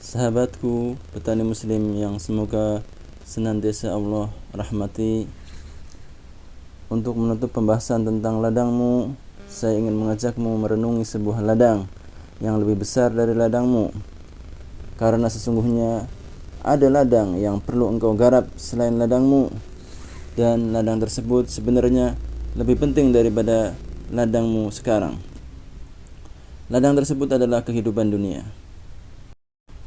Sahabatku, petani muslim yang semoga senantiasa Allah rahmati, untuk menutup pembahasan tentang ladangmu, saya ingin mengajakmu merenungi sebuah ladang yang lebih besar dari ladangmu. Karena sesungguhnya ada ladang yang perlu engkau garap selain ladangmu, dan ladang tersebut sebenarnya lebih penting daripada ladangmu sekarang. Ladang tersebut adalah kehidupan dunia.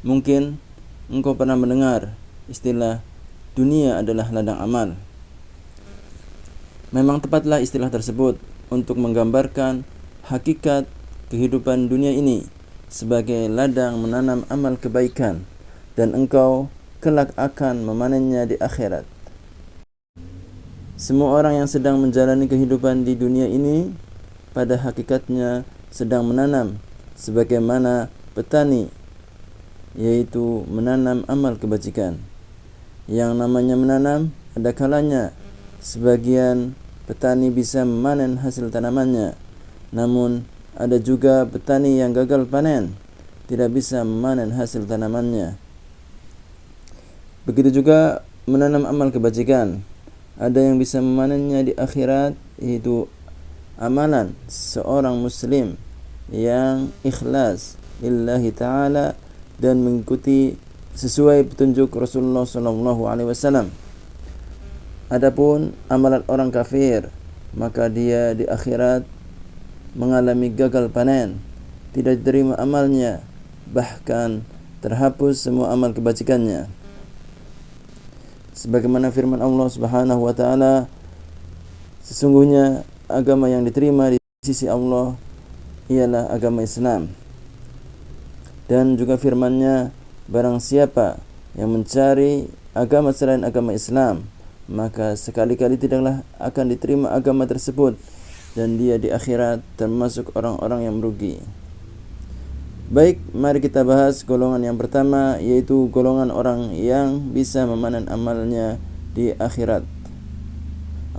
Mungkin engkau pernah mendengar istilah dunia adalah ladang amal. Memang tepatlah istilah tersebut untuk menggambarkan hakikat kehidupan dunia ini sebagai ladang menanam amal kebaikan, dan engkau kelak akan memanennya di akhirat. Semua orang yang sedang menjalani kehidupan di dunia ini pada hakikatnya sedang menanam sebagaimana petani, yaitu menanam amal kebajikan. Yang namanya menanam, ada kalanya sebagian petani bisa memanen hasil tanamannya, namun ada juga petani yang gagal panen, tidak bisa memanen hasil tanamannya. Begitu juga menanam amal kebajikan, ada yang bisa memanennya di akhirat, yaitu amalan seorang muslim yang ikhlas lillahi ta'ala dan mengikuti sesuai petunjuk Rasulullah SAW. Adapun amalan orang kafir, maka dia di akhirat mengalami gagal panen, tidak diterima amalnya, bahkan terhapus semua amal kebajikannya. Sebagaimana firman Allah Subhanahu wa taala, sesungguhnya agama yang diterima di sisi Allah ialah agama Islam. Dan juga firman-Nya, barang siapa yang mencari agama selain agama Islam, maka sekali-kali tidaklah akan diterima agama tersebut, dan dia di akhirat termasuk orang-orang yang merugi. Baik, mari kita bahas golongan yang pertama, yaitu golongan orang yang bisa memanen amalnya di akhirat.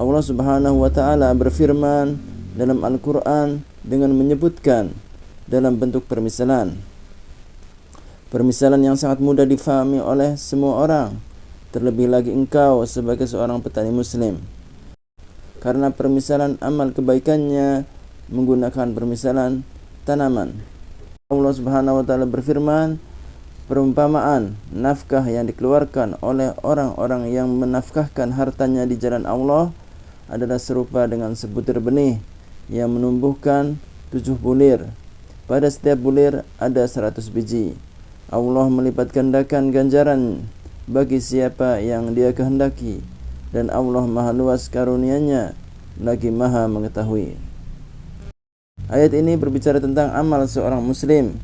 Allah Subhanahu wa taala berfirman dalam Al-Qur'an dengan menyebutkan dalam bentuk permisalan yang sangat mudah difahami oleh semua orang, terlebih lagi engkau sebagai seorang petani muslim, karena permisalan amal kebaikannya menggunakan permisalan tanaman. Allah Subhanahu wa taala berfirman, perumpamaan nafkah yang dikeluarkan oleh orang-orang yang menafkahkan hartanya di jalan Allah adalah serupa dengan sebutir benih yang menumbuhkan 7 bulir. Pada setiap bulir ada 100 biji. Allah melipat gandakan ganjaran bagi siapa yang Dia kehendaki, dan Allah Maha luas karunia-Nya lagi Maha mengetahui. Ayat ini berbicara tentang amal seorang muslim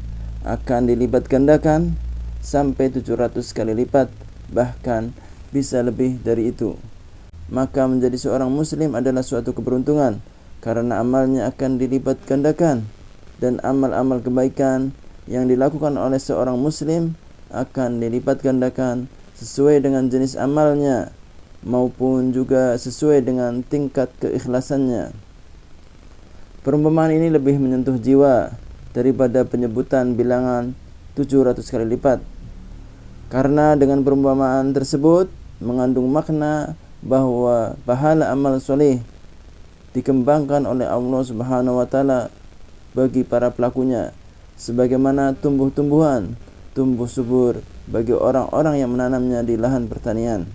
akan dilipat gandakan sampai 700 kali lipat, bahkan bisa lebih dari itu. Maka menjadi seorang muslim adalah suatu keberuntungan, karena amalnya akan dilipat gandakan, dan amal-amal kebaikan yang dilakukan oleh seorang muslim akan dilipat gandakan sesuai dengan jenis amalnya maupun juga sesuai dengan tingkat keikhlasannya. Perumpamaan ini lebih menyentuh jiwa daripada penyebutan bilangan 700 kali lipat, karena dengan perumpamaan tersebut mengandung makna bahwa pahala amal soleh dikembangkan oleh Allah Subhanahu wa taala bagi para pelakunya, sebagaimana tumbuh-tumbuhan tumbuh subur bagi orang-orang yang menanamnya di lahan pertanian.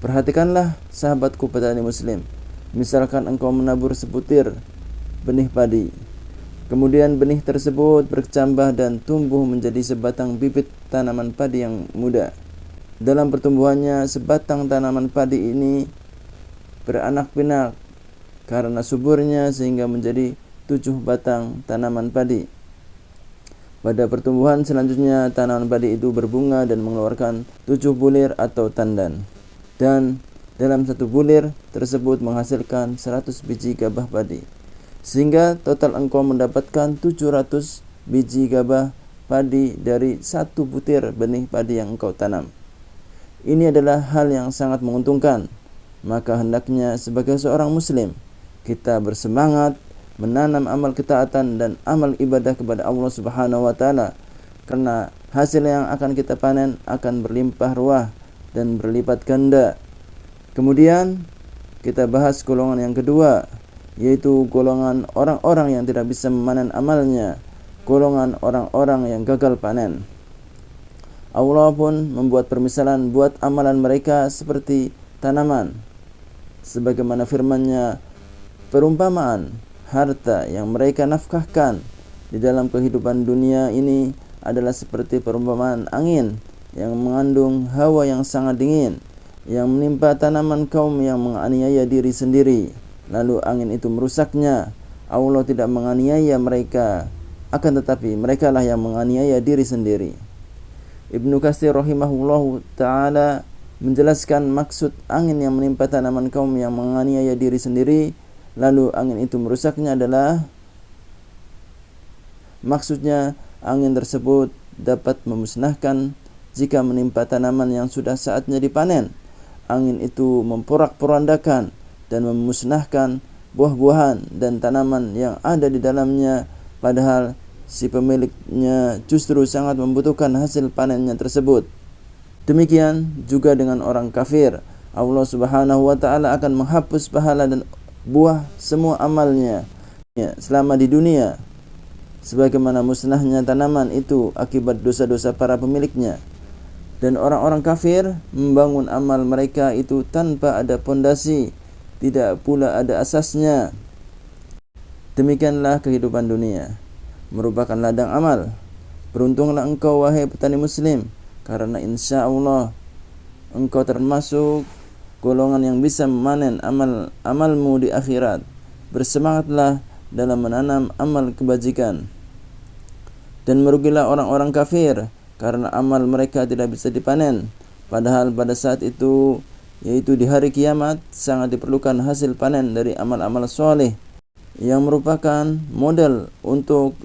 Perhatikanlah sahabatku petani muslim, misalkan engkau menabur sebutir benih padi, kemudian benih tersebut berkecambah dan tumbuh menjadi sebatang bibit tanaman padi yang muda. Dalam pertumbuhannya, sebatang tanaman padi ini beranak pinak karena suburnya, sehingga menjadi 7 batang tanaman padi. Pada pertumbuhan selanjutnya, tanaman padi itu berbunga dan mengeluarkan 7 bulir atau tandan. Dan dalam satu bulir tersebut menghasilkan 100 biji gabah padi. Sehingga total engkau mendapatkan 700 biji gabah padi dari satu butir benih padi yang engkau tanam. Ini adalah hal yang sangat menguntungkan. Maka hendaknya sebagai seorang muslim kita bersemangat menanam amal ketaatan dan amal ibadah kepada Allah Subhanahu wa taala, karena hasil yang akan kita panen akan berlimpah ruah dan berlipat ganda. Kemudian kita bahas golongan yang kedua, yaitu golongan orang-orang yang tidak bisa memanen amalnya, golongan orang-orang yang gagal panen. Allah pun membuat permisalan buat amalan mereka seperti tanaman, sebagaimana firman-Nya, perumpamaan harta yang mereka nafkahkan di dalam kehidupan dunia ini adalah seperti perumpamaan angin yang mengandung hawa yang sangat dingin yang menimpa tanaman kaum yang menganiaya diri sendiri, lalu angin itu merusaknya. Allah tidak menganiaya mereka, akan tetapi mereka lah yang menganiaya diri sendiri. Ibnu Katsir rahimahullahu ta'ala menjelaskan maksud angin yang menimpa tanaman kaum yang menganiaya diri sendiri, lalu angin itu merusaknya adalah, maksudnya angin tersebut dapat memusnahkan jika menimpa tanaman yang sudah saatnya dipanen. Angin itu memporak-porandakan dan memusnahkan buah-buahan dan tanaman yang ada di dalamnya, padahal si pemiliknya justru sangat membutuhkan hasil panennya tersebut. Demikian juga dengan orang kafir. Allah Subhanahu wa ta'ala akan menghapus pahala dan buah semua amalnya selama di dunia, sebagaimana musnahnya tanaman itu akibat dosa-dosa para pemiliknya. Dan orang-orang kafir membangun amal mereka itu tanpa ada pondasi, tidak pula ada asasnya. Demikianlah kehidupan dunia, merupakan ladang amal. Beruntunglah engkau wahai petani muslim, karena insya Allah engkau termasuk golongan yang bisa memanen amalmu di akhirat. Bersemangatlah dalam menanam amal kebajikan. Dan merugilah orang-orang kafir, karena amal mereka tidak bisa dipanen. Padahal pada saat itu, yaitu di hari kiamat, sangat diperlukan hasil panen dari amal-amal soleh yang merupakan modal untuk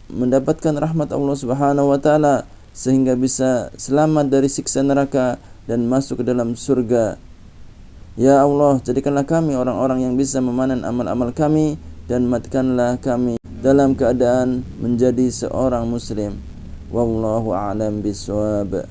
mendapatkan rahmat Allah Subhanahu wa ta'ala, sehingga bisa selamat dari siksa neraka dan masuk ke dalam surga. Ya Allah, jadikanlah kami orang-orang yang bisa memanen amal-amal kami, dan matikanlah kami dalam keadaan menjadi seorang muslim. Wallahu a'lam bishawab.